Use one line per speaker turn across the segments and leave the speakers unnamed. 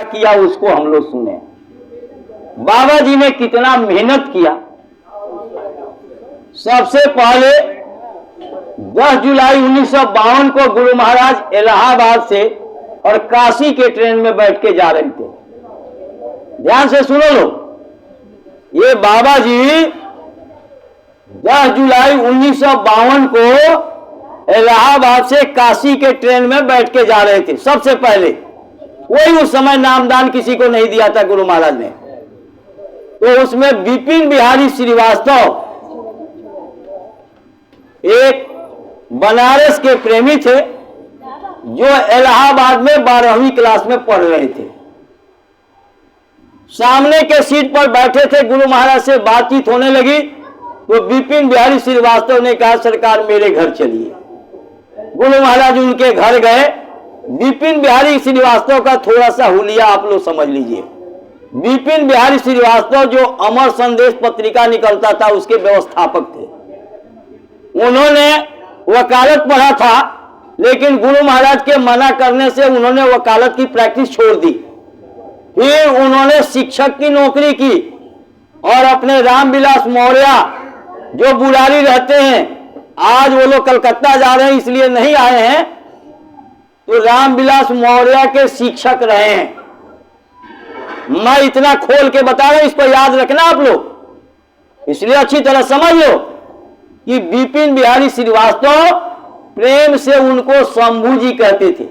किया उसको हम लोग सुने। बाबा जी ने कितना मेहनत किया। सबसे पहले 10 जुलाई 1952 को गुरु महाराज इलाहाबाद से और काशी के ट्रेन में बैठ के जा रहे थे। ध्यान से सुनो लो, ये बाबा जी 10 जुलाई 1952 को इलाहाबाद से काशी के ट्रेन में बैठ के जा रहे थे। सबसे पहले कोई उस समय नामदान किसी को नहीं दिया था गुरु महाराज ने। तो उसमें विपिन बिहारी श्रीवास्तव एक बनारस के प्रेमी थे जो इलाहाबाद में 12वीं क्लास में पढ़ रहे थे। सामने के सीट पर बैठे थे, गुरु महाराज से बातचीत होने लगी तो विपिन बिहारी श्रीवास्तव ने कहा, सरकार मेरे घर चलिए। गुरु महाराज उनके घर गए। विपिन बिहारी श्रीवास्तव का थोड़ा सा हुलिया आप लोग समझ लीजिए। विपिन बिहारी श्रीवास्तव जो अमर संदेश पत्रिका निकलता था उसके व्यवस्थापक थे। उन्होंने वकालत पढ़ा था, लेकिन गुरु महाराज के मना करने से उन्होंने वकालत की प्रैक्टिस छोड़ दी। फिर उन्होंने शिक्षक की नौकरी की और अपने रामविलास मौर्य जो बुरारी रहते हैं, आज वो लोग कलकत्ता जा रहे हैं इसलिए नहीं आए हैं, तो रामविलास मौर्य के शिक्षक रहे हैं। मैं इतना खोल के बता रहा हूं, इसको याद रखना आप लोग, इसलिए अच्छी तरह समझ लो कि विपिन बिहारी श्रीवास्तव प्रेम से उनको शंभू जी कहते थे,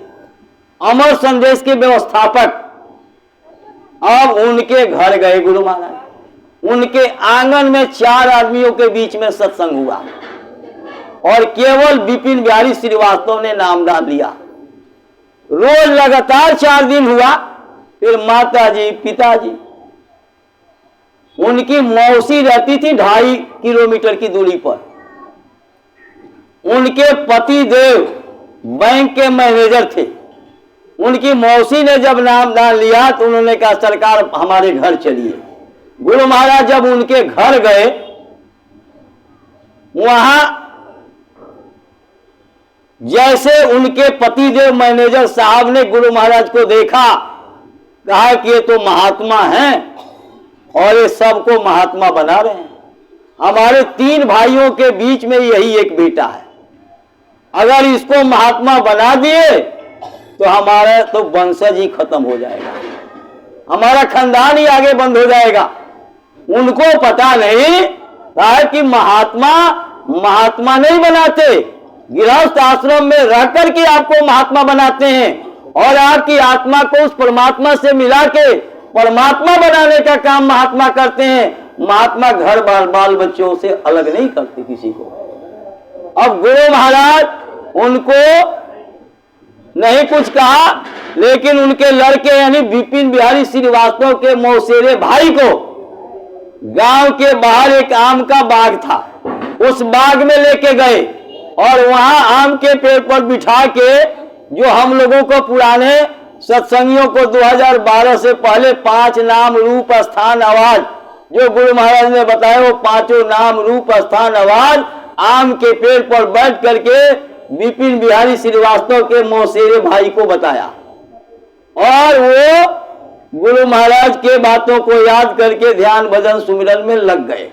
अमर संदेश के व्यवस्थापक। अब उनके घर गए गुरु महाराज। उनके आंगन में 4 आदमियों के बीच में सत्संग हुआ और केवल विपिन बिहारी श्रीवास्तव ने नामदान लिया। रोज लगातार 4 दिन हुआ। फिर माता जी, पिताजी, उनकी मौसी रहती थी 2.5 किलोमीटर की दूरी पर। उनके पति देव बैंक के मैनेजर थे। उनकी मौसी ने जब नामदान लिया तो उन्होंने कहा, सरकार हमारे घर चलिए। गुरु महाराज जब उनके घर गए, वहां जैसे उनके पतिदेव मैनेजर साहब ने गुरु महाराज को देखा, कहा कि ये तो महात्मा हैं और ये सबको महात्मा बना रहे हैं। हमारे 3 भाइयों के बीच में यही एक बेटा है, अगर इसको महात्मा बना दिए तो हमारा तो वंशज ही खत्म हो जाएगा, हमारा खानदान ही आगे बंद हो जाएगा। उनको पता नहीं था कि महात्मा नहीं बनाते, गृहस्थ आश्रम में रहकर के आपको महात्मा बनाते हैं और आपकी आत्मा को उस परमात्मा से मिला के परमात्मा बनाने का काम महात्मा करते हैं। महात्मा घर बाल बच्चों से अलग नहीं करते किसी को। अब गुरु महाराज उनको नहीं कुछ कहा, लेकिन उनके लड़के यानी विपिन बिहारी श्रीवास्तव के मौसेरे भाई को गांव के बाहर एक आम का बाग था, उस बाग में लेके गए और वहां आम के पेड़ पर बिठा के, जो हम लोगों को पुराने सत्संगियों को 2012 से पहले 5 नाम रूप स्थान आवाज जो गुरु महाराज ने बताया, वो 5 नाम रूप स्थान आवाज आम के पेड़ पर बैठ करके विपिन बिहारी श्रीवास्तव के मौसेरे भाई को बताया और वो गुरु महाराज के बातों को याद करके ध्यान भजन सुमिरन में लग गए।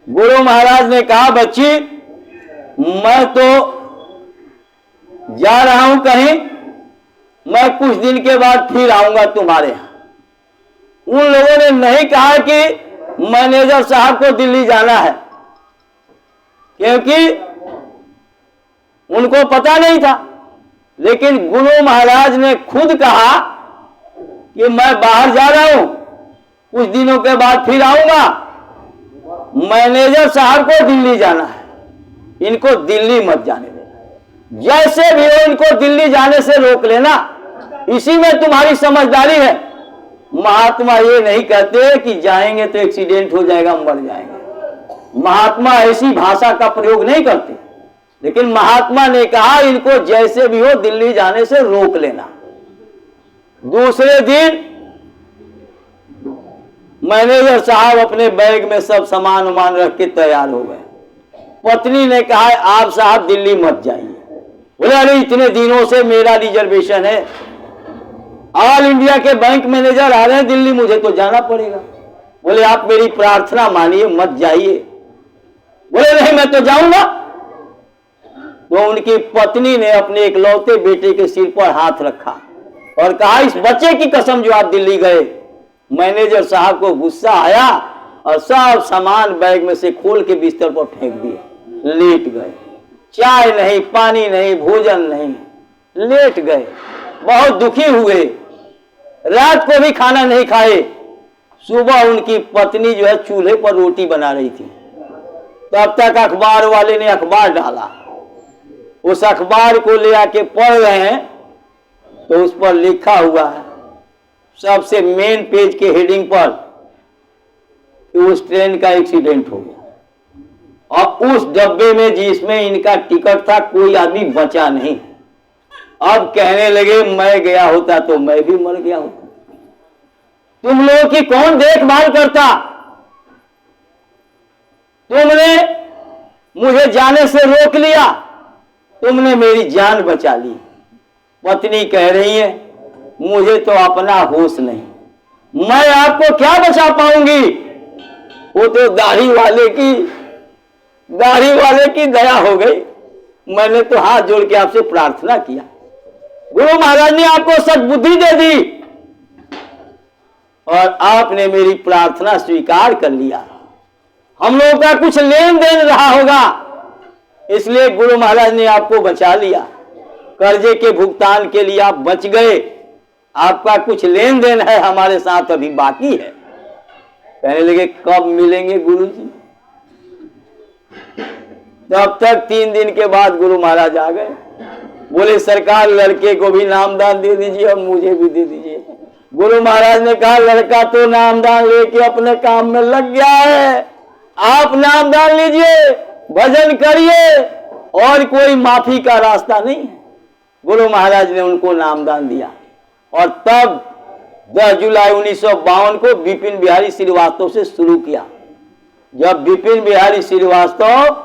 गुरु महाराज ने कहा, बच्ची मैं तो जा रहा हूं कहीं, मैं कुछ दिन के बाद फिर आऊंगा तुम्हारे यहां। उन लोगों ने नहीं कहा कि मैनेजर साहब को दिल्ली जाना है, क्योंकि उनको पता नहीं था। लेकिन गुरु महाराज ने खुद कहा कि मैं बाहर जा रहा हूं, कुछ दिनों के बाद फिर आऊंगा, मैनेजर साहब को दिल्ली जाना है, इनको दिल्ली मत जाने देना, जैसे भी हो इनको दिल्ली जाने से रोक लेना, इसी में तुम्हारी समझदारी है। महात्मा ये नहीं कहते कि जाएंगे तो एक्सीडेंट हो जाएगा, मर जाएंगे। महात्मा ऐसी भाषा का प्रयोग नहीं करते, लेकिन महात्मा ने कहा इनको जैसे भी हो दिल्ली जाने से रोक लेना। दूसरे दिन मैनेजर साहब अपने बैग में सब सामान उमान रख के तैयार हो गए। पत्नी ने कहा, आप साहब दिल्ली मत जाइए। बोले, अरे इतने दिनों से मेरा रिजर्वेशन है, ऑल इंडिया के बैंक मैनेजर आ रहे हैं दिल्ली, मुझे तो जाना पड़ेगा। बोले आप मेरी प्रार्थना मानिए, मत जाइए। बोले नहीं मैं तो जाऊंगा। तो उनकी पत्नी ने अपने इकलौते बेटे के सिर पर हाथ रखा और कहा इस बच्चे की कसम जो आप दिल्ली गए। मैनेजर साहब को गुस्सा आया और सब सामान बैग में से खोल के बिस्तर पर फेंक दिए, लेट गए। चाय नहीं, पानी नहीं, भोजन नहीं, लेट गए। बहुत दुखी हुए, रात को भी खाना नहीं खाए। सुबह उनकी पत्नी जो है चूल्हे पर रोटी बना रही थी, तब तक अखबार वाले ने अखबार डाला। उस अखबार को ले आके पढ़ रहे हैं तो उस पर लिखा हुआ है सबसे मेन पेज के हेडिंग पर कि उस ट्रेन का एक्सीडेंट हो गया और उस डब्बे में जिसमें इनका टिकट था कोई आदमी बचा नहीं। अब कहने लगे मैं गया होता तो मैं भी मर गया होता। तुम लोगों की कौन देखभाल करता? तुमने मुझे जाने से रोक लिया, तुमने मेरी जान बचा ली। पत्नी कह रही है मुझे तो अपना होश नहीं, मैं आपको क्या बचा पाऊंगी। वो तो दाढ़ी वाले की दया हो गई। मैंने तो हाथ जोड़ के आपसे प्रार्थना किया, गुरु महाराज ने आपको सद्बुद्धि दे दी और आपने मेरी प्रार्थना स्वीकार कर लिया। हम लोगों का कुछ लेन देन रहा होगा, इसलिए गुरु महाराज ने आपको बचा लिया। कर्जे के भुगतान के लिए आप बच गए। आपका कुछ लेन देन है हमारे साथ अभी बाकी है। कहने लगे कब मिलेंगे गुरुजी? तब तक 3 दिन के बाद गुरु महाराज आ गए। बोले सरकार लड़के को भी नामदान दे दीजिए और मुझे भी दे दीजिए। गुरु महाराज ने कहा लड़का तो नामदान लेके अपने काम में लग गया है, आप नामदान लीजिए, भजन करिए और कोई माफी का रास्ता नहीं है। गुरु महाराज ने उनको नामदान दिया और तब 10 जुलाई 1952 को बिपिन बिहारी श्रीवास्तव से शुरू किया। जब बिपिन बिहारी श्रीवास्तव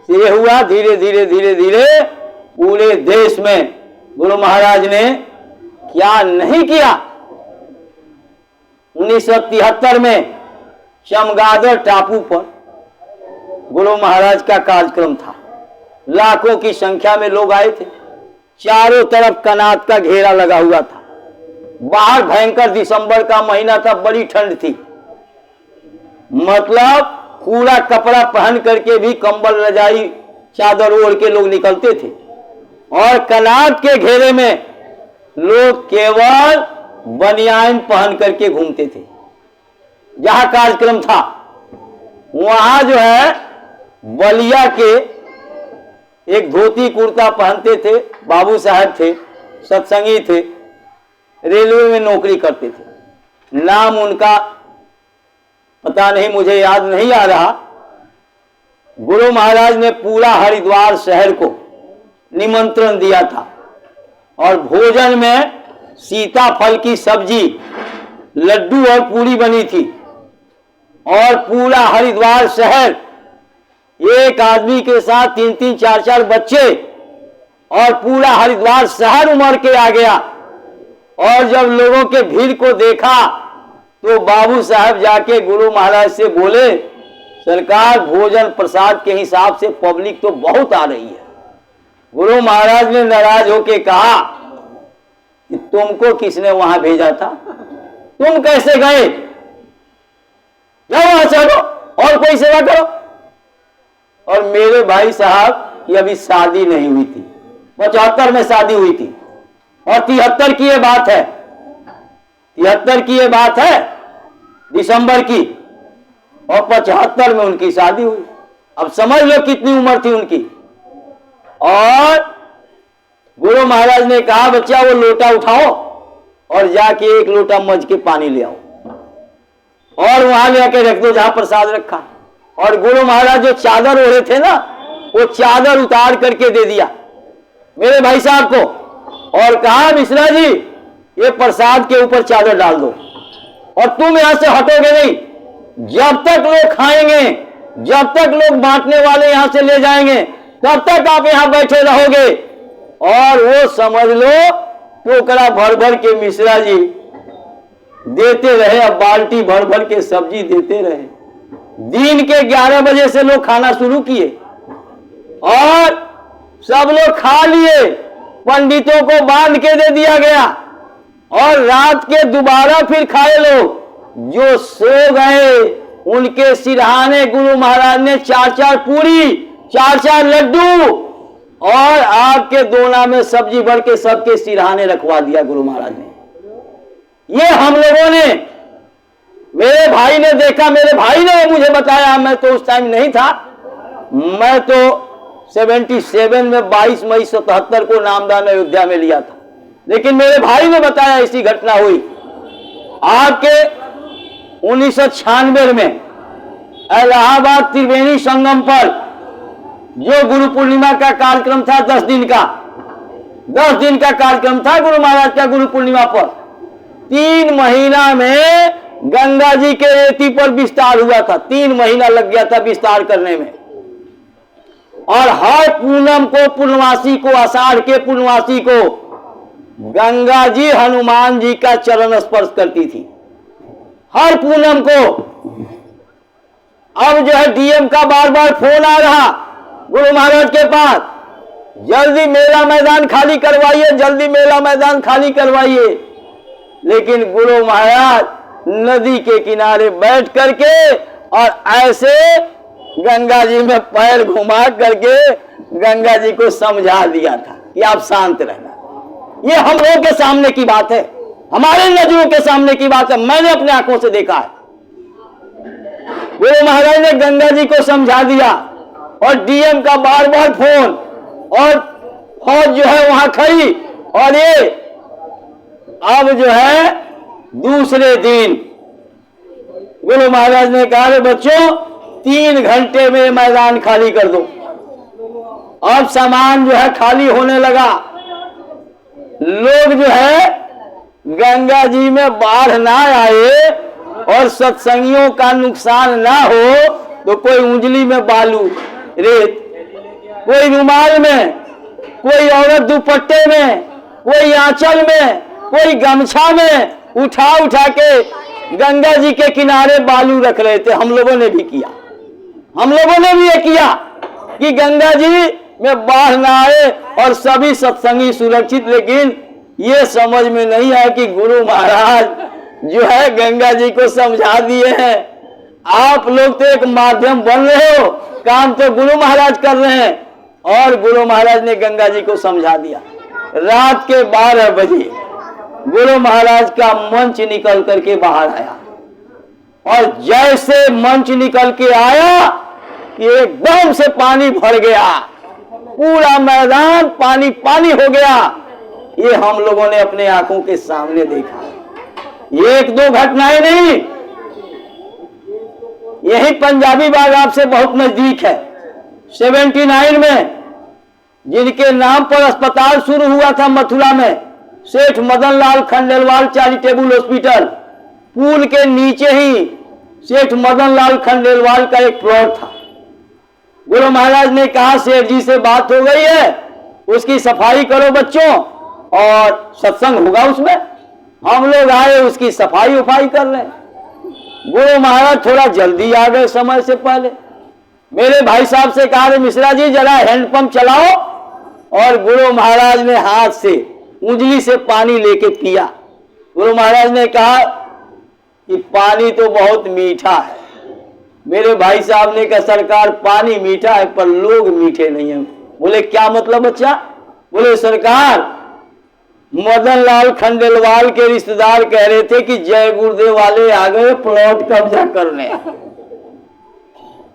से हुआ, धीरे धीरे धीरे धीरे पूरे देश में गुरु महाराज ने क्या नहीं किया। 1973 में चमगादड़ टापू पर गुरु महाराज का कार्यक्रम था। लाखों की संख्या में लोग आए थे। चारों तरफ कनात का घेरा लगा हुआ था। बाहर भयंकर दिसंबर का महीना था, बड़ी ठंड थी। मतलब पूरा कपड़ा पहन करके भी कंबल रजाई चादर ओढ़ के लोग निकलते थे और कनात के घेरे में लोग केवल बनियान पहन करके घूमते थे। जहां कार्यक्रम था वहां जो है बलिया के एक धोती कुर्ता पहनते थे बाबू साहब थे, सत्संगी थे, रेलवे में नौकरी करते थे। नाम उनका पता नहीं, मुझे याद नहीं आ रहा। गुरु महाराज ने पूरा हरिद्वार शहर को निमंत्रण दिया था और भोजन में सीताफल की सब्जी, लड्डू और पूरी बनी थी और पूरा हरिद्वार शहर एक आदमी के साथ 3-3, 4-4 बच्चे और पूरा हरिद्वार शहर उमड़ के आ गया। और जब लोगों के भीड़ को देखा तो बाबू साहब जाके गुरु महाराज से बोले सरकार भोजन प्रसाद के हिसाब से पब्लिक तो बहुत आ रही है। गुरु महाराज ने नाराज होके कहा कि तुमको किसने वहां भेजा था, तुम कैसे गए, जाओ वहां से हटो और कोई सेवा करो। और मेरे भाई साहब की अभी शादी नहीं हुई थी, 75 में शादी हुई थी और 73 की ये बात है, 73 की ये बात है दिसंबर की, और 75 में उनकी शादी हुई। अब समझ लो कितनी उम्र थी उनकी। और गुरु महाराज ने कहा बच्चा वो लोटा उठाओ और जाके 1 लोटा मज के पानी ले आओ और वहां ले आके रख दो जहां प्रसाद रखा। और गुरु महाराज जो चादर ओढ़े थे ना, वो चादर उतार करके दे दिया मेरे भाई साहब को और कहा मिश्रा जी ये प्रसाद के ऊपर चादर डाल दो और तुम यहां से हटोगे नहीं जब तक लोग खाएंगे, जब तक लोग बांटने वाले यहां से ले जाएंगे तब तक आप यहां बैठे रहोगे। और वो समझ लो टोकरा भर भर के मिश्रा जी देते रहे, अब बाल्टी भर भर के सब्जी देते रहे। दिन के 11 बजे से लोग खाना शुरू किए और सब लोग खा लिए, पंडितों को बांध के दे दिया गया और रात के दोबारा फिर खाए लोग। जो सो गए उनके सिरहाने गुरु महाराज ने 4-4 पूरी, 4-4 लड्डू और आपके दोना में सब्जी भर के सबके सिरहाने रखवा दिया गुरु महाराज ने। ये हम लोगों ने, मेरे भाई ने देखा, मेरे भाई ने मुझे बताया, मैं तो उस टाइम नहीं था, मैं तो 77 में 22 मई 77 को नामदान अयोध्या में लिया था, लेकिन मेरे भाई ने बताया ऐसी घटना हुई। आपके 1996 में इलाहाबाद त्रिवेणी संगम पर जो गुरु पूर्णिमा का कार्यक्रम था, 10 दिन का कार्यक्रम था गुरु महाराज का गुरु पूर्णिमा पर। 3 महीना में गंगा जी के रेती पर विस्तार हुआ था, 3 महीना लग गया था विस्तार करने में। और हर पूनम को, पूर्णवासी को, आषाढ़ के पूर्णवासी को गंगा जी हनुमान जी का चरण स्पर्श करती थी, हर पूनम को। अब जो है डीएम का बार बार फोन आ रहा गुरु महाराज के पास, जल्दी मेला मैदान खाली करवाइए, जल्दी मेला मैदान खाली करवाइए। लेकिन गुरु महाराज नदी के किनारे बैठ करके और ऐसे गंगा जी में पैर घुमा करके गंगा जी को समझा दिया था कि आप शांत रहना। ये हम लोगों के सामने की बात है, हमारे नजरों के सामने की बात है, मैंने अपने आंखों से देखा है। गुरु महाराज ने गंगा जी को समझा दिया और डीएम का बार बार फोन और फौज जो है वहां खड़ी। और ये अब जो है दूसरे दिन गुरु महाराज ने कहा, बच्चों 3 घंटे में मैदान खाली कर दो। अब सामान जो है खाली होने लगा, लोग जो है गंगा जी में बाढ़ ना आए और सत्संगियों का नुकसान ना हो, तो कोई उंजली में बालू रेत, कोई रुमाल में, कोई औरत दुपट्टे में, कोई आंचल में, कोई गमछा में उठा उठा के गंगा जी के किनारे बालू रख रहे थे। हम लोगों ने भी किया, हम लोगों ने भी ये किया कि गंगा जी में बाढ़ ना आए और सभी सत्संगी सुरक्षित। लेकिन ये समझ में नहीं आया कि गुरु महाराज जो है गंगा जी को समझा दिए हैं, आप लोग तो एक माध्यम बन रहे हो, काम तो गुरु महाराज कर रहे हैं। और गुरु महाराज ने गंगा जी को समझा दिया। रात के 12 बजे गुरु महाराज का मंच निकल करके बाहर आया और जैसे मंच निकल के आया एकदम से पानी भर गया, पूरा मैदान पानी पानी हो गया। ये हम लोगों ने अपने आंखों के सामने देखा, 1-2 घटनाएं नहीं। यही पंजाबी बाग आपसे बहुत नजदीक है। 79 में जिनके नाम पर अस्पताल शुरू हुआ था मथुरा में, सेठ मदन लाल खंडेलवाल चैरिटेबल हॉस्पिटल, पुल के नीचे ही सेठ मदन लाल खंडेलवाल का एक प्लॉट था। गुरु महाराज ने कहा, सेठ जी से बात हो गई है, उसकी सफाई करो बच्चों और सत्संग होगा उसमें। हम लोग आए, उसकी सफाई उफाई कर रहे। गुरु महाराज थोड़ा जल्दी आ गए समय से पहले। मेरे भाई साहब से कहा, मिश्रा जी जरा हैंडपंप चलाओ। और गुरु महाराज ने हाथ से उंगली से पानी लेके पिया। गुरु महाराज ने कहा कि पानी तो बहुत मीठा है। मेरे भाई साहब ने कहा, सरकार पानी मीठा है पर लोग मीठे नहीं हैं। बोले क्या मतलब बच्चा? बोले सरकार, मदन लाल खंडेलवाल के रिश्तेदार कह रहे थे कि जय गुरुदेव वाले आ गए प्लॉट कब्जा करने,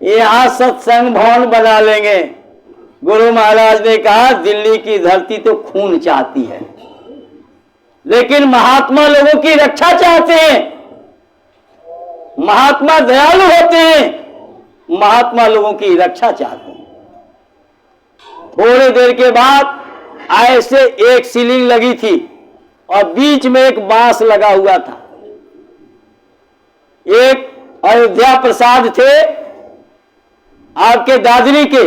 यहां सत्संग भवन बना लेंगे। गुरु महाराज ने कहा, दिल्ली की धरती तो खून चाहती है, लेकिन महात्मा लोगों की रक्षा चाहते हैं। महात्मा दयालु होते हैं, महात्मा लोगों की रक्षा चाहते हैं। थोड़ी देर के बाद ऐसे एक सीलिंग लगी थी और बीच में एक बांस लगा हुआ था। एक अयोध्या प्रसाद थे आपके दादरी के,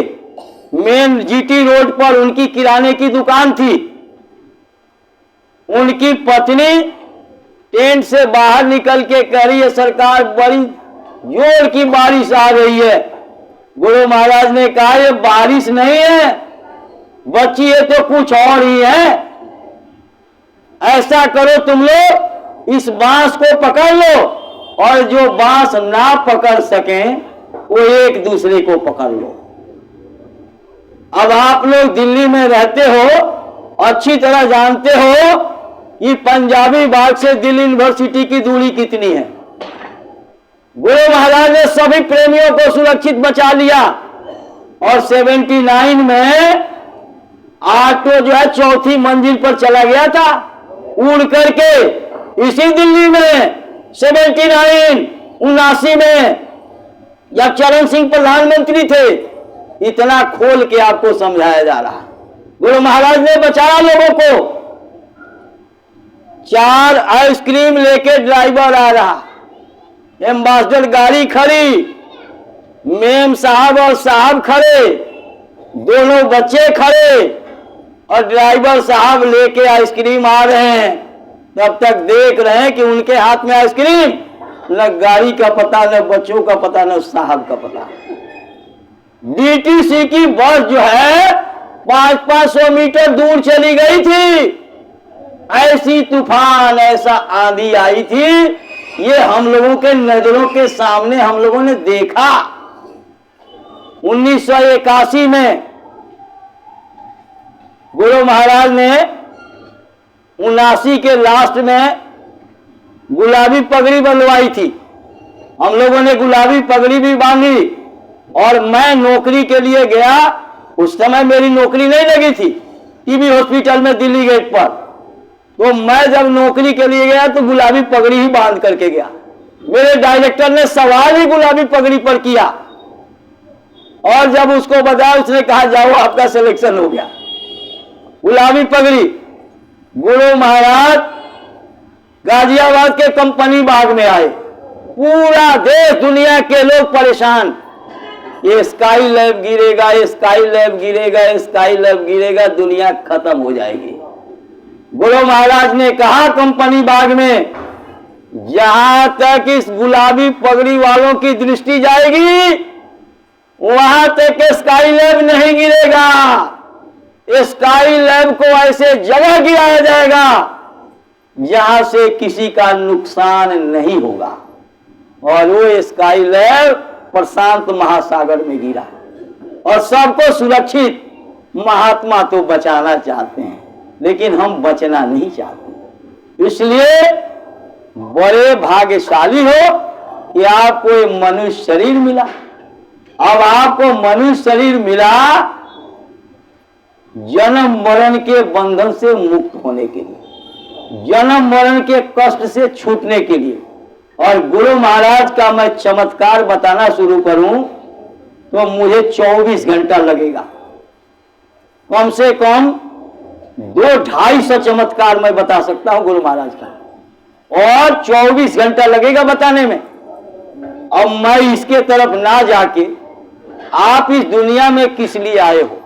मेन जीटी रोड पर उनकी किराने की दुकान थी। उनकी पत्नी टेंट से बाहर निकल के कह रही है, सरकार बड़ी जोर की बारिश आ रही है। गुरु महाराज ने कहा, ये बारिश नहीं है बच्ची, ये तो कुछ और ही है। ऐसा करो तुम लोग, इस बांस को पकड़ लो और जो बांस ना पकड़ सके वो एक दूसरे को पकड़ लो। अब आप लोग दिल्ली में रहते हो, अच्छी तरह जानते हो कि पंजाबी बाग से दिल्ली यूनिवर्सिटी की दूरी कितनी है। गुरु महाराज ने सभी प्रेमियों को सुरक्षित बचा लिया और 79 में ऑटो जो है 4थी मंजिल पर चला गया था उड़ करके। इसी दिल्ली में 79 में जब चरण सिंह प्रधानमंत्री थे, इतना खोल के आपको समझाया जा रहा। गुरु महाराज ने बचाया लोगों को। 4 आइसक्रीम लेके ड्राइवर आ रहा, एम्बेसडर गाड़ी खड़ी, मेम साहब और साहब खड़े, दोनों बच्चे खड़े और ड्राइवर साहब लेके आइसक्रीम आ रहे हैं। तब तक देख रहे हैं कि उनके हाथ में आइसक्रीम, न गाड़ी का पता, न बच्चों का पता, न साहब का पता। डीटीसी की बस जो है 500-500 मीटर दूर चली गई थी। ऐसी तूफान, ऐसा आंधी आई थी, ये हम लोगों के नजरों के सामने हम लोगों ने देखा। 1981 में गुरु महाराज ने 79 के लास्ट में गुलाबी पगड़ी बंधवाई थी। हम लोगों ने गुलाबी पगड़ी भी बांधी और मैं नौकरी के लिए गया। उस समय मेरी नौकरी नहीं लगी थी टीबी हॉस्पिटल में दिल्ली गेट पर, तो मैं जब नौकरी के लिए गया तो गुलाबी पगड़ी ही बांध करके गया। मेरे डायरेक्टर ने सवाल ही गुलाबी पगड़ी पर किया और जब उसको बताया, उसने कहा जाओ आपका सिलेक्शन हो गया। गुलाबी पगड़ी। गुरु महाराज गाजियाबाद के कंपनी बाग में आए, पूरा देश दुनिया के लोग परेशान, ये स्काई लैब गिरेगा, ये स्काई लैब गिरेगा, ये स्काई लैब गिरेगा, दुनिया खत्म हो जाएगी। गुरु महाराज ने कहा कंपनी बाग में, जहां तक इस गुलाबी पगड़ी वालों की दृष्टि जाएगी वहां तक स्काई लैब नहीं गिरेगा। स्काई लैब को ऐसे जगह गिराया जाएगा जहां से किसी का नुकसान नहीं होगा। और वो स्काई लैब प्रशांत महासागर में गिरा और सबको सुरक्षित। महात्मा तो बचाना चाहते हैं लेकिन हम बचना नहीं चाहते। इसलिए बड़े भाग्यशाली हो कि आपको एक मनुष्य शरीर मिला। अब आपको मनुष्य शरीर मिला जन्म मरण के बंधन से मुक्त होने के लिए, जन्म मरण के कष्ट से छूटने के लिए। और गुरु महाराज का मैं चमत्कार बताना शुरू करूं तो मुझे 24 घंटा लगेगा, कम से कम 200-250 चमत्कार मैं बता सकता हूं गुरु महाराज का, और 24 घंटा लगेगा बताने में। अब मैं इसके तरफ ना जाके, आप इस दुनिया में किस लिए आए हो,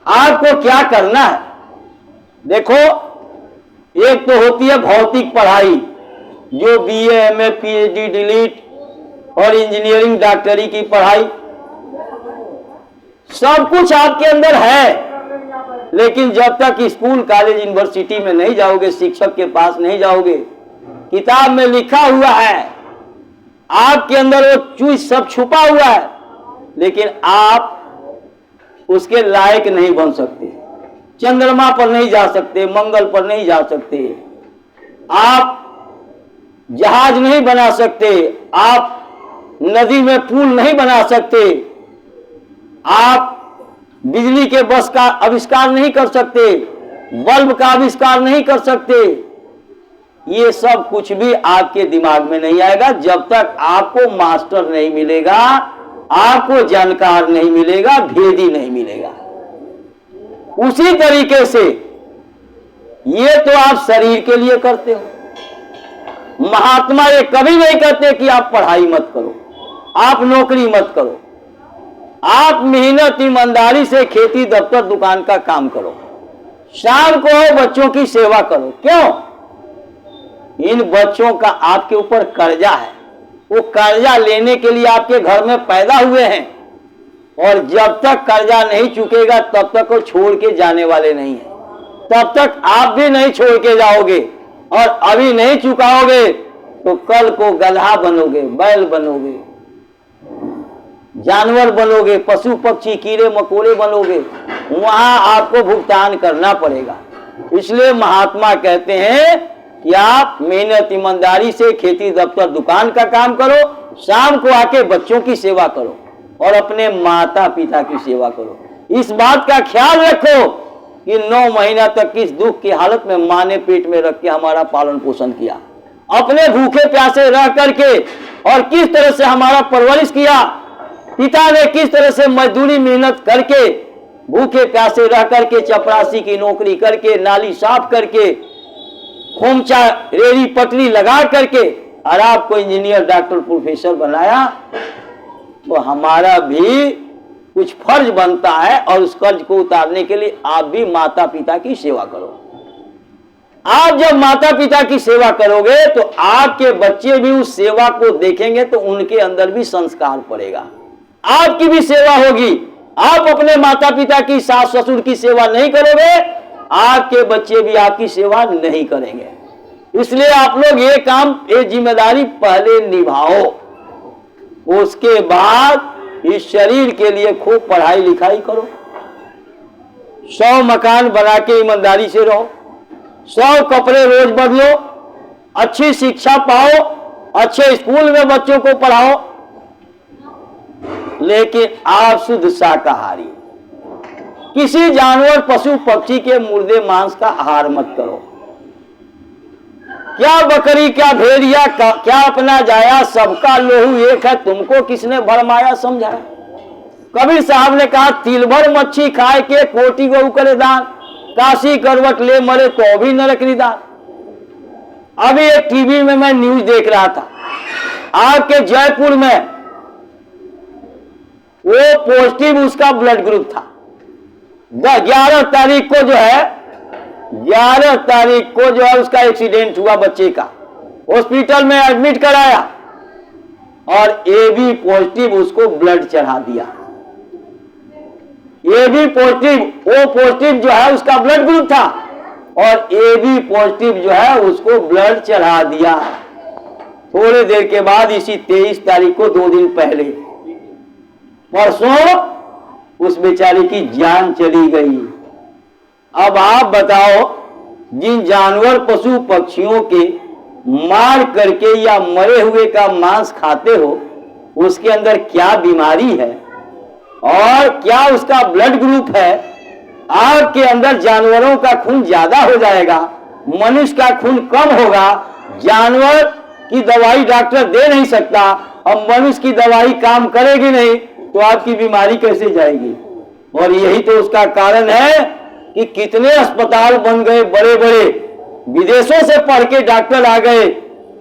आपको क्या करना है। देखो, एक तो होती है भौतिक पढ़ाई, जो बीए, एमए, पीएचडी, डीलिट और इंजीनियरिंग, डॉक्टरी की पढ़ाई, सब कुछ आपके अंदर है। लेकिन जब तक स्कूल, कॉलेज, यूनिवर्सिटी में नहीं जाओगे, शिक्षक के पास नहीं जाओगे, किताब में लिखा हुआ है, आपके अंदर वो चीज सब छुपा हुआ है, लेकिन आप उसके लायक नहीं बन सकते। चंद्रमा पर नहीं जा सकते, मंगल पर नहीं जा सकते, आप जहाज नहीं बना सकते, आप नदी में पुल नहीं बना सकते, आप बिजली के बस का आविष्कार नहीं कर सकते, बल्ब का आविष्कार नहीं कर सकते। ये सब कुछ भी आपके दिमाग में नहीं आएगा जब तक आपको मास्टर नहीं मिलेगा, आपको जानकार नहीं मिलेगा, भेदी नहीं मिलेगा। उसी तरीके से ये तो आप शरीर के लिए करते हो। महात्मा ये कभी नहीं कहते कि आप पढ़ाई मत करो, आप नौकरी मत करो, आप मेहनत ईमानदारी से खेती दफ्तर दुकान का काम करो, शाम को बच्चों की सेवा करो। क्यों? इन बच्चों का आपके ऊपर कर्जा है, वो कर्जा लेने के लिए आपके घर में पैदा हुए हैं, और जब तक कर्जा नहीं चुकेगा तब तक वो छोड़ के जाने वाले नहीं है, तब तक आप भी नहीं छोड़ के जाओगे। और अभी नहीं चुकाओगे तो कल को गधा बनोगे, बैल बनोगे, जानवर बनोगे, पशु पक्षी कीड़े मकोड़े बनोगे, वहां आपको भुगतान करना पड़ेगा। इसलिए महात्मा कहते हैं कि आप मेहनत ईमानदारी से खेती दफ्तर दुकान का काम करो, शाम को आके बच्चों की सेवा करो और अपने माता पिता की सेवा करो। इस बात का ख्याल रखो कि 9 महीना तक किस दुख की हालत में माँ ने पेट में रख के हमारा पालन पोषण किया, अपने भूखे प्यासे रह करके, और किस तरह से हमारा परवरिश किया। पिता ने किस तरह से मजदूरी मेहनत करके, भूखे प्यासे रह करके, चपरासी की नौकरी करके, नाली साफ करके, खोमचा रेड़ी पटरी लगा करके, और आपको इंजीनियर डॉक्टर प्रोफेसर बनाया। तो हमारा भी कुछ फर्ज बनता है, और उस कर्ज को उतारने के लिए आप भी माता पिता की सेवा करो। आप जब माता पिता की सेवा करोगे तो आपके बच्चे भी उस सेवा को देखेंगे, तो उनके अंदर भी संस्कार पड़ेगा, आपकी भी सेवा होगी। आप अपने माता पिता की, सास ससुर की सेवा नहीं करोगे, आपके बच्चे भी आपकी सेवा नहीं करेंगे। इसलिए आप लोग ये काम, ये जिम्मेदारी पहले निभाओ, उसके बाद इस शरीर के लिए खूब पढ़ाई लिखाई करो, 100 मकान बना के ईमानदारी से रहो, 100 कपड़े रोज बदलो, अच्छी शिक्षा पाओ, अच्छे स्कूल में बच्चों को पढ़ाओ, लेकिन आप शुद्ध शाकाहारी, किसी जानवर पशु पक्षी के मुर्दे मांस का आहार मत करो। क्या बकरी, क्या भेड़िया, क्या अपना जाया, सबका लोहू एक है, तुमको किसने भरमाया समझाया। कबीर साहब ने कहा, तिल भर मच्छी खाए के कोटि गौ करे दान, काशी करवट ले मरे तो भी नरक निदान। अभी एक टीवी में मैं न्यूज देख रहा था, आपके जयपुर में वो पॉजिटिव उसका ब्लड ग्रुप था। 11 तारीख को जो है, 11 तारीख को जो है उसका एक्सीडेंट हुआ, बच्चे का हॉस्पिटल में एडमिट कराया, और AB पॉजिटिव उसको ब्लड चढ़ा दिया। AB पॉजिटिव, O पॉजिटिव जो है उसका ब्लड ग्रुप था, और AB पॉजिटिव जो है उसको ब्लड चढ़ा दिया। थोड़ी देर के बाद इसी 23 तारीख को, 2 दिन पहले, परसों, उस बेचारे की जान चली गई। अब आप बताओ, जिन जानवर पशु पक्षियों के मार करके या मरे हुए का मांस खाते हो, उसके अंदर क्या बीमारी है और क्या उसका ब्लड ग्रुप है। आपके अंदर जानवरों का खून ज्यादा हो जाएगा, मनुष्य का खून कम होगा। जानवर की दवाई डॉक्टर दे नहीं सकता, अब मनुष्य की दवाई काम करेगी नहीं, तो आपकी बीमारी कैसे जाएगी। और यही तो उसका कारण है कि कितने अस्पताल बन गए बड़े बड़े, विदेशों से पढ़ के डॉक्टर आ गए,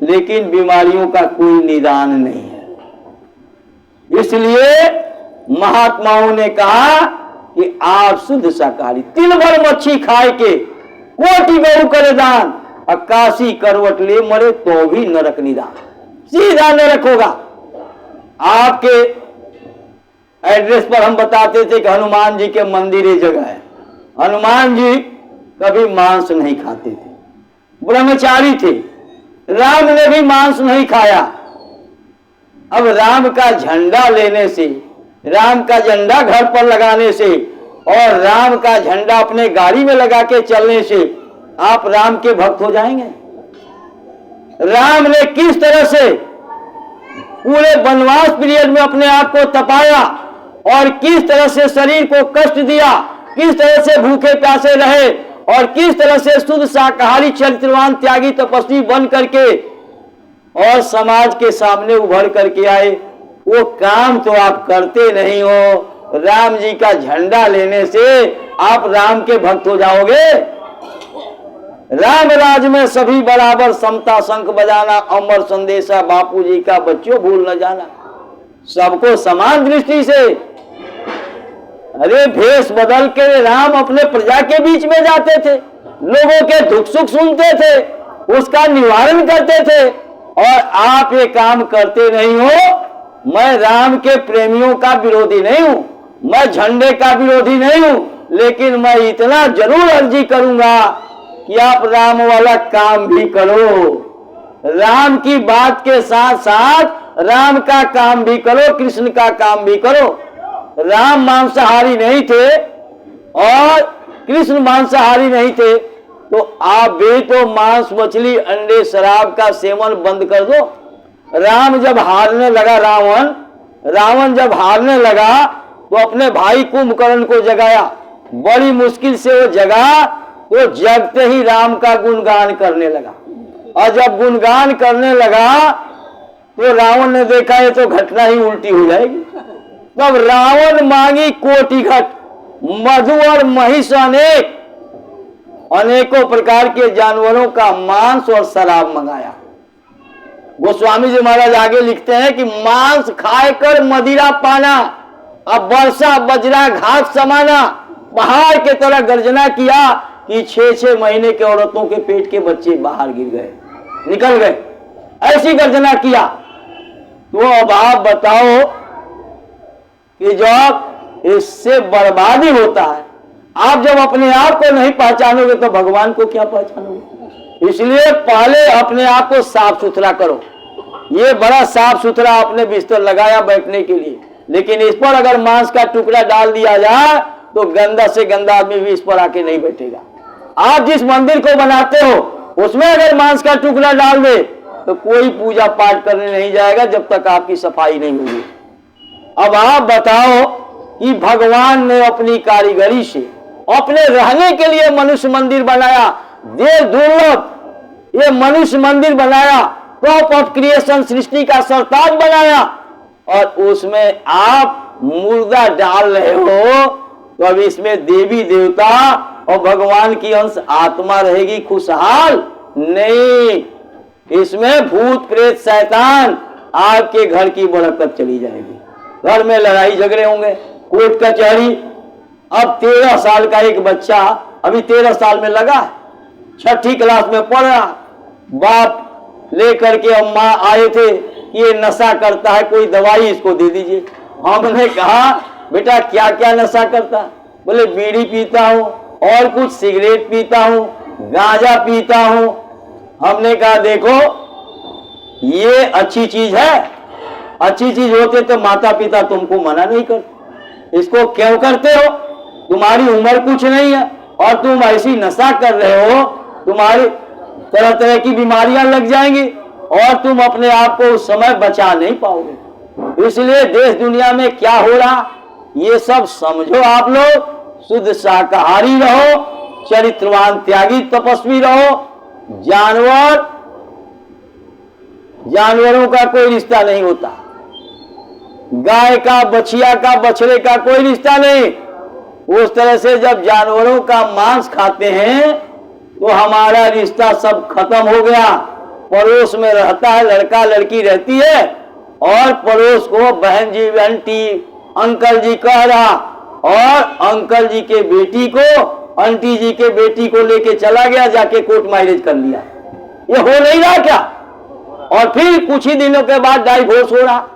लेकिन बीमारियों का कोई निदान नहीं है। इसलिए महात्माओं ने कहा कि आप शुद्ध शाकाहारी, तिल भर मच्छी खाए के कोटि गौ करे दान, अक्कासी करवट ले मरे तो भी नरक निदान, सीधा नरक होगा। आपके एड्रेस पर हम बताते थे कि हनुमान जी के मंदिर ये जगह है। हनुमान जी कभी मांस नहीं खाते थे, ब्रह्मचारी थे। राम ने भी मांस नहीं खाया। अब राम का झंडा लेने से, राम का झंडा घर पर लगाने से, और राम का झंडा अपने गाड़ी में लगा के चलने से आप राम के भक्त हो जाएंगे। राम ने किस तरह से पूरे वनवास पीरियड में अपने आप को तपाया, और किस तरह से शरीर को कष्ट दिया, किस तरह से भूखे प्यासे रहे, और किस तरह से शुद्ध शाकाहारी चरित्रवान त्यागी तपस्वी बन करके और समाज के सामने उभर करके आए। वो काम तो आप करते नहीं हो। राम जी का झंडा लेने से आप राम के भक्त हो जाओगे। राम राज में सभी बराबर, समता शंख बजाना, अमर संदेशा बापू जी का बच्चों भूल न जाना, सबको समान दृष्टि से अरे भेष बदल के राम अपने प्रजा के बीच में जाते थे, लोगों के दुख सुख सुनते थे, उसका निवारण करते थे, और आप ये काम करते नहीं हो। मैं राम के प्रेमियों का विरोधी नहीं हूं, मैं झंडे का विरोधी नहीं हूं, लेकिन मैं इतना जरूर अर्जी करूंगा कि आप राम वाला काम भी करो, राम की बात के साथ साथ राम का काम भी करो, कृष्ण का काम भी करो। राम मांसाहारी नहीं थे और कृष्ण मांसाहारी नहीं थे, तो आप भी तो मांस मछली अंडे शराब का सेवन बंद कर दो। राम जब हारने लगा, रावण जब हारने लगा तो अपने भाई कुंभकर्ण को जगाया, बड़ी मुश्किल से वो जगा, तो जगते ही राम का गुणगान करने लगा, और जब गुणगान करने लगा तो रावण ने देखा ये तो घटना ही उल्टी हो जाएगी। तब रावण मांगी कोटि घट, मधु और महिष अनेकों प्रकार के जानवरों का मांस और शराब मंगाया। गोस्वामी जी महाराज आगे लिखते हैं कि मांस खाकर मदिरा पाना, अब वर्षा बजरा घास समाना, पहाड़ के तरह गर्जना किया कि 6-6 महीने के औरतों के पेट के बच्चे बाहर गिर गए, निकल गए, ऐसी गर्जना किया। तो अब आप बताओ कि जब इससे बर्बादी होता है, आप जब अपने आप को नहीं पहचानोगे तो भगवान को क्या पहचानोगे। इसलिए पहले अपने आप को साफ सुथरा करो। ये बड़ा साफ सुथरा आपने बिस्तर लगाया बैठने के लिए, लेकिन इस पर अगर मांस का टुकड़ा डाल दिया जाए तो गंदा से गंदा आदमी भी इस पर आके नहीं बैठेगा। आप जिस मंदिर को बनाते हो उसमें अगर मांस का टुकड़ा डाल दे तो कोई पूजा पाठ करने नहीं जाएगा जब तक आपकी सफाई नहीं होगी। अब आप बताओ कि भगवान ने अपनी कारीगरी से अपने रहने के लिए मनुष्य मंदिर बनाया, देव दुर्लभ ये मनुष्य मंदिर बनाया, टॉप ऑफ क्रिएशन सृष्टि का सरताज बनाया, और उसमें आप मुर्दा डाल रहे हो, तो अब इसमें देवी देवता और भगवान की अंश आत्मा रहेगी खुशहाल? नहीं, इसमें भूत प्रेत शैतान आपके घर की बरकत चली जाएगी, घर में लड़ाई झगड़े होंगे, कोर्ट कचहरी। अब 13 साल का एक बच्चा अभी 13 साल में लगा है, 6ठी क्लास में पढ़ रहा, बाप लेकर के अम्मा आए थे कि ये नशा करता है, कोई दवाई इसको दे दीजिए। हमने कहा बेटा क्या क्या नशा करता? बोले बीड़ी पीता हूँ और कुछ सिगरेट पीता हूँ, गांजा पीता हूँ। हमने कहा देखो ये अच्छी चीज है, अच्छी चीज होते तो माता पिता तुमको मना नहीं करते, इसको क्यों करते हो? तुम्हारी उम्र कुछ नहीं है और तुम ऐसी नशा कर रहे हो, तुम्हारी तरह तरह की बीमारियां लग जाएंगी और तुम अपने आप को उस समय बचा नहीं पाओगे। इसलिए देश दुनिया में क्या हो रहा ये सब समझो। आप लोग शुद्ध शाकाहारी रहो, चरित्रवान त्यागी तपस्वी रहो। जानवरों का कोई रिश्ता नहीं होता, गाय का, बछिया का, बछड़े का कोई रिश्ता नहीं। उस तरह से जब जानवरों का मांस खाते हैं तो हमारा रिश्ता सब खत्म हो गया। पड़ोस में रहता है, लड़का लड़की रहती है और पड़ोस को बहन जी, आंटी, अंकल जी कह रहा, और अंकल जी के बेटी को आंटी जी के बेटी को लेके चला गया, जाके कोर्ट मैरिज कर लिया। ये हो नहीं रहा क्या? और फिर कुछ ही दिनों के बाद डाइवोर्स हो रहा।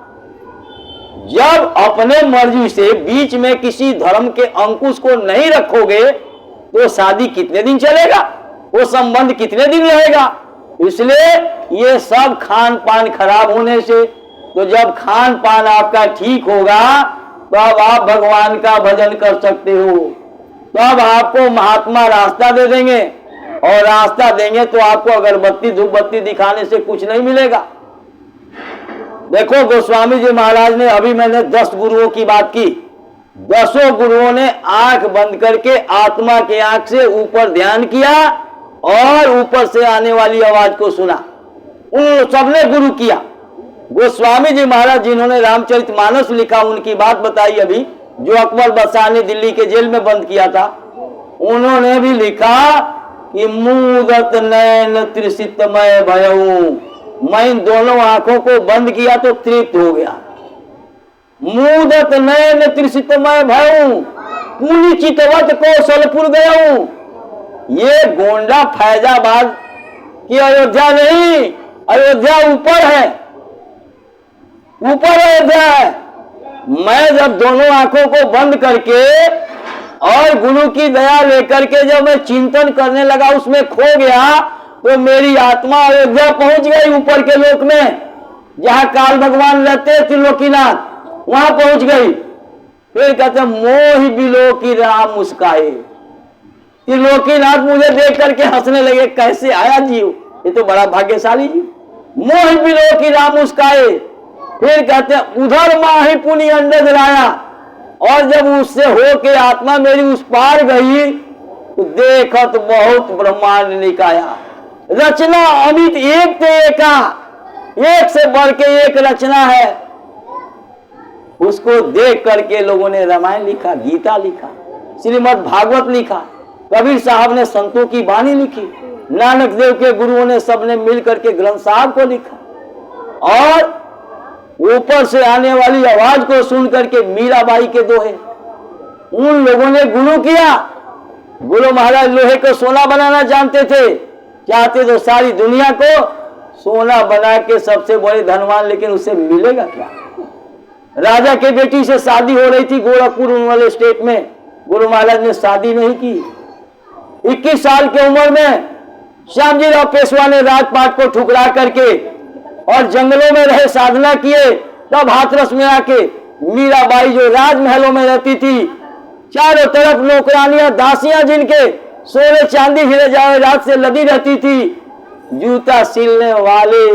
जब अपने मर्जी से बीच में किसी धर्म के अंकुश को नहीं रखोगे तो शादी कितने दिन चलेगा, वो संबंध कितने दिन रहेगा? इसलिए ये सब खान पान खराब होने से, तो जब खान पान आपका ठीक होगा तब आप भगवान का भजन कर सकते हो, तब आपको महात्मा रास्ता दे देंगे, और रास्ता देंगे तो आपको अगरबत्ती धूप बत्ती दिखाने से कुछ नहीं मिलेगा। देखो गोस्वामी जी महाराज ने, अभी मैंने 10 गुरुओं की बात की, 10 गुरुओं ने आंख बंद करके आत्मा के आंख से ऊपर ध्यान किया और ऊपर से आने वाली आवाज को सुना। उन सबने गुरु किया। गोस्वामी जी महाराज जिन्होंने रामचरितमानस लिखा, उनकी बात बताई अभी, जो अकबर बादशाह ने दिल्ली के जेल में बंद किया था, उन्होंने भी लिखा कि मूदत नयन त्रिसितमय भयऊ, मैं इन दोनों आंखों को बंद किया तो तृप्त हो गया। मूदत नयन त्रिसितमय भयऊ, पूरी चितवत कौशलपुर गया हूं। ये गोंडा फैजाबाद की अयोध्या नहीं, अयोध्या ऊपर है, ऊपर अयोध्या है। मैं जब दोनों आंखों को बंद करके और गुरु की दया लेकर के जब मैं चिंतन करने लगा, उसमें खो गया, तो मेरी आत्मा अयोध्या पहुंच गई, ऊपर के लोक में, जहां काल भगवान रहते हैं त्रिलोकीनाथ, वहां पहुंच गई। फिर कहते मोहि बिलो की राम मुस्काए। त्रिलोकीनाथ मुझे देख करके हंसने लगे, कैसे आया जीव, ये तो बड़ा भाग्यशाली जीव। मोहि बिलो की राम मुस्काए। फिर कहते उधर माही पुनि अंडज लाया, और जब उससे हो के आत्मा मेरी उस पार गई, तो देखत बहुत ब्रह्मांड निकाया। रचना अमित एक ते एका, एक से बढ़ के एक रचना है। उसको देख करके लोगों ने रामायण लिखा, गीता लिखा, श्रीमद् भागवत लिखा, कबीर साहब ने संतों की वाणी लिखी, नानक देव के गुरुओं ने सबने मिल करके ग्रंथ साहब को लिखा, और ऊपर से आने वाली आवाज को सुन करके मीराबाई के दोहे उन लोगों ने गुरु किया। गुरु महाराज लोहे को सोना बनाना जानते थे, चाहते तो सारी दुनिया को सोना बना के सबसे बड़े धनवान, लेकिन उससे मिलेगा क्या। राजा के बेटी से शादी हो रही थी गोरखपुर वाले स्टेट में, गुरु महाराज ने शादी नहीं की। 21 साल की उम्र में श्यामजी राव पेशवा ने राजपाट को ठुकरा करके और जंगलों में रहे साधना किए, तब हाथरस में आके मीराबाई जो राजमहलों में रहती थी, चारों तरफ नौकरानियां दासियां जिनके सोने चांदी हीरे जवाहरात से लदी रहती थी, जूता सिलने वाले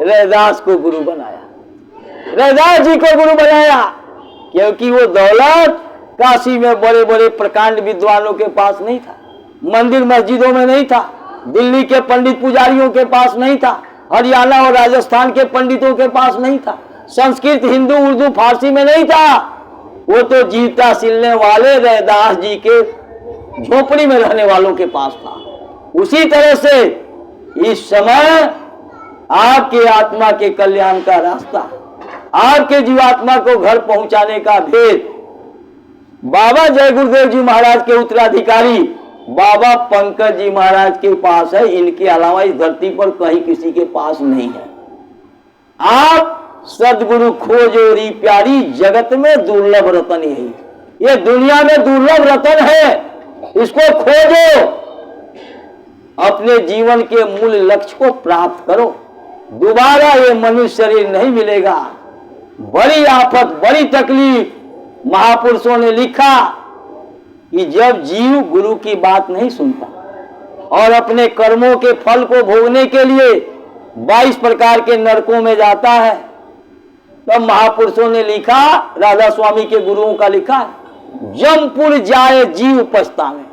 रैदास को गुरु बनाया, रैदास जी को गुरु बनाया, क्योंकि वो दौलत काशी में बड़े बड़े प्रकांड विद्वानों के पास नहीं था, मंदिर मस्जिदों में नहीं था, दिल्ली के पंडित पुजारियों के पास नहीं था, हरियाणा और राजस्थान के पंडितों के पास नहीं था, संस्कृत हिंदू उर्दू फारसी में नहीं था। वो तो जीता सिलने वाले रैदास जी के झोपड़ी में रहने वालों के पास था। उसी तरह से इस समय आपके आत्मा के कल्याण का रास्ता, आपके जीवात्मा को घर पहुंचाने का भेद बाबा जय गुरुदेव जी महाराज के उत्तराधिकारी बाबा पंकज जी महाराज के पास है। इनके अलावा इस धरती पर कहीं किसी के पास नहीं है। आप सदगुरु खोजो री प्यारी, जगत में दुर्लभ रतन यही, ये दुनिया में दुर्लभ रतन है, इसको खोजो, अपने जीवन के मूल लक्ष्य को प्राप्त करो। दोबारा ये मनुष्य शरीर नहीं मिलेगा। बड़ी आफत, बड़ी तकलीफ, महापुरुषों ने लिखा कि जब जीव गुरु की बात नहीं सुनता और अपने कर्मों के फल को भोगने के लिए 22 प्रकार के नरकों में जाता है, तब महापुरुषों ने लिखा, राधा स्वामी के गुरुओं का लिखा, जमपुर जाए जीव पछतावे।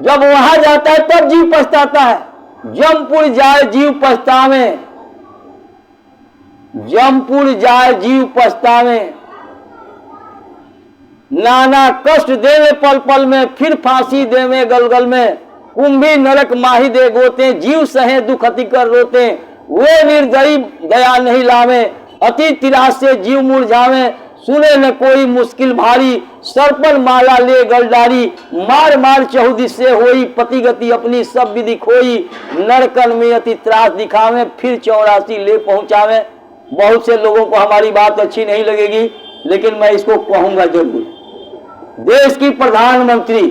जब वहां जाता है तब जीव पछताता है। जमपुर जाए जीव पछतावे, जमपुर जाए जीव पछतावे, नाना कष्ट देवे पल पल में, फिर फांसी देवे गलगल में, कुंभी नरक माही दे गोते, जीव सहे दुख अति कर रोते, वो निर्दयी दया नहीं लावे, अति तिरास से जीव मुरझावे, सुने न कोई मुश्किल भारी, सरपन माला ले गलडारी, मार मार चहुदिश से होई, पति गति अपनी सब विधि खोई, नरकन में अति त्रास दिखावे, फिर 84 ले पहुंचावे। बहुत से लोगों को हमारी बात अच्छी नहीं लगेगी, लेकिन मैं इसको कहूंगा जरूर। देश की प्रधानमंत्री,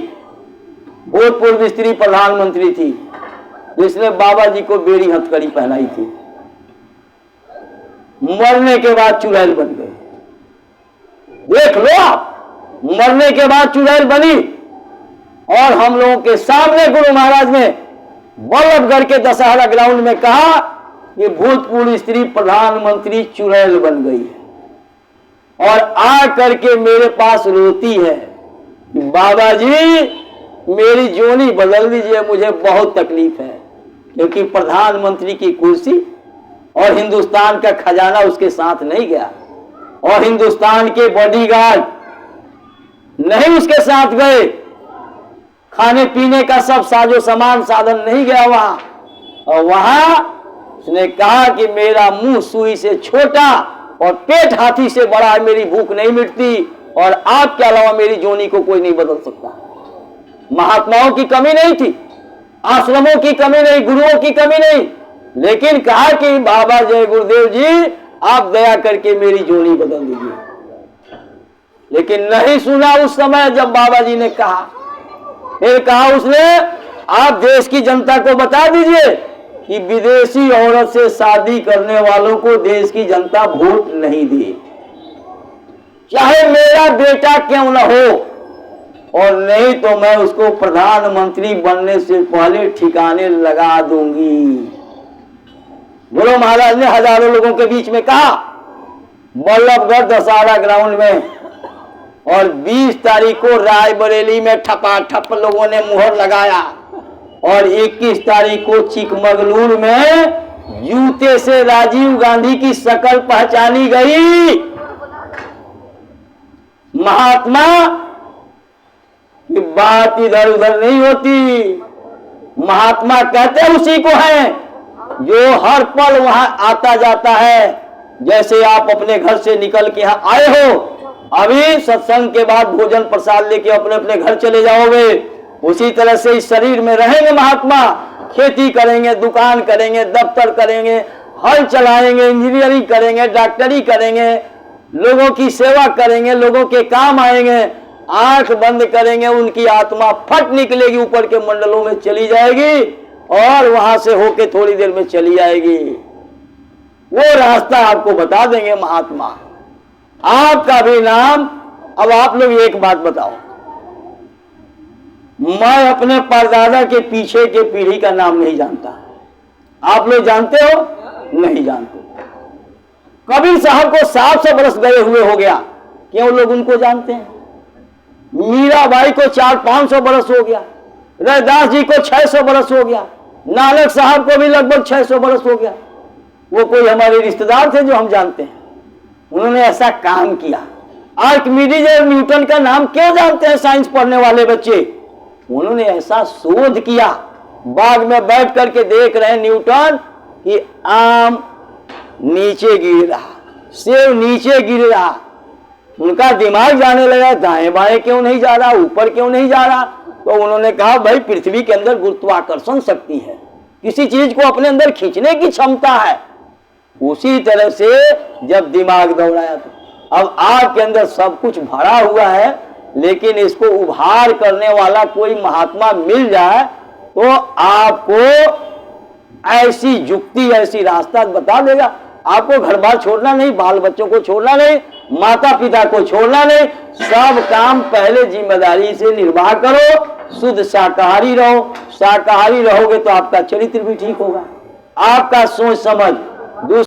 भूतपूर्व स्त्री प्रधानमंत्री थी, जिसने बाबा जी को बेड़ी हथकड़ी पहनाई थी, मरने के बाद चुड़ैल बन गई। देख लो आप, मरने के बाद चुड़ैल बनी। और हम लोगों के सामने गुरु महाराज ने बल्लभगढ़ के दशहरा ग्राउंड में कहा कि भूतपूर्व स्त्री प्रधानमंत्री चुड़ैल बन गई है, और आ करके मेरे पास रोती है कि बाबा जी मेरी जोनी बदल दीजिए, मुझे बहुत तकलीफ है, क्योंकि प्रधानमंत्री की कुर्सी और हिंदुस्तान का खजाना उसके साथ नहीं गया, और हिंदुस्तान के बॉडीगार्ड नहीं उसके साथ गए, खाने पीने का सब साजो सामान साधन नहीं गया वहां। और वहां उसने कहा कि मेरा मुंह सुई से छोटा और पेट हाथी से बड़ा है, मेरी भूख नहीं मिटती, और आपके अलावा मेरी जोनी को कोई नहीं बदल सकता। महात्माओं की कमी नहीं थी, आश्रमों की कमी नहीं, गुरुओं की कमी नहीं, लेकिन कहा कि बाबा जय गुरुदेव जी आप दया करके मेरी जोनी बदल दीजिए। लेकिन नहीं सुना उस समय जब बाबा जी ने कहा। फिर कहा उसने, आप देश की जनता को बता दीजिए कि विदेशी औरत से शादी करने वालों को देश की जनता वोट नहीं दी, चाहे मेरा बेटा क्यों न हो, और नहीं तो मैं उसको प्रधानमंत्री बनने से पहले ठिकाने लगा दूंगी। गुरु महाराज ने हजारों लोगों के बीच में कहा, बल्लभगढ़ दशहरा ग्राउंड में, और 20 तारीख को रायबरेली में ठपाठप लोगों ने मुहर लगाया, और 21 तारीख को चिकमगलूर में जूते से राजीव गांधी की शक्ल पहचानी गई। महात्मा की बात इधर उधर नहीं होती। महात्मा कहते उसी को है जो हर पल वहां आता जाता है। जैसे आप अपने घर से निकल के यहां आए हो, अभी सत्संग के बाद भोजन प्रसाद लेके अपने अपने घर चले जाओगे, उसी तरह से इस शरीर में रहेंगे महात्मा। खेती करेंगे, दुकान करेंगे, दफ्तर करेंगे, हल चलाएंगे, इंजीनियरिंग करेंगे, डॉक्टरी करेंगे, लोगों की सेवा करेंगे, लोगों के काम आएंगे। आंख बंद करेंगे, उनकी आत्मा फट निकलेगी, ऊपर के मंडलों में चली जाएगी और वहां से होके थोड़ी देर में चली आएगी। वो रास्ता आपको बता देंगे महात्मा। आपका भी नाम। अब आप लोग एक बात बताओ, मैं अपने परदादा के पीछे के पीढ़ी का नाम नहीं जानता। आप लोग जानते हो? नहीं जानते। कबीर साहब को 700 बरस गए हुए हो गया, क्यों लोग उनको जानते हैं? मीराबाई को 400-500 बरस हो गया, रैदास जी को 600 बरस हो गया, नानक साहब को भी लगभग 600 बरस हो गया। वो कोई हमारे रिश्तेदार थे जो हम जानते हैं? उन्होंने ऐसा काम किया। आर्किमिडीज और न्यूटन का नाम क्यों जानते हैं साइंस पढ़ने वाले बच्चे? उन्होंने ऐसा शोध किया। बाग में बैठ करके देख रहे हैं न्यूटन कि आम नीचे गिर रहा, सेब नीचे गिर रहा। उनका दिमाग जाने लगा दाएं बाएं क्यों नहीं जा रहा, ऊपर क्यों नहीं जा रहा। तो उन्होंने कहा भाई पृथ्वी के अंदर गुरुत्वाकर्षण शक्ति है, किसी चीज को अपने अंदर खींचने की क्षमता है। उसी तरह से जब दिमाग दौड़ाया तो अब आपके अंदर सब कुछ भरा हुआ है, लेकिन इसको उभार करने वाला कोई महात्मा मिल जाए तो आपको ऐसी युक्ति, ऐसी रास्ता बता देगा। आपको घर बार छोड़ना नहीं, बाल बच्चों को छोड़ना नहीं, माता पिता को छोड़ना नहीं, सब काम पहले जिम्मेदारी से निर्वाह करो। शुद्ध शाकाहारी रहो। शाकाहारी रहोगे तो आपका चरित्र भी ठीक होगा, आपका सोच समझ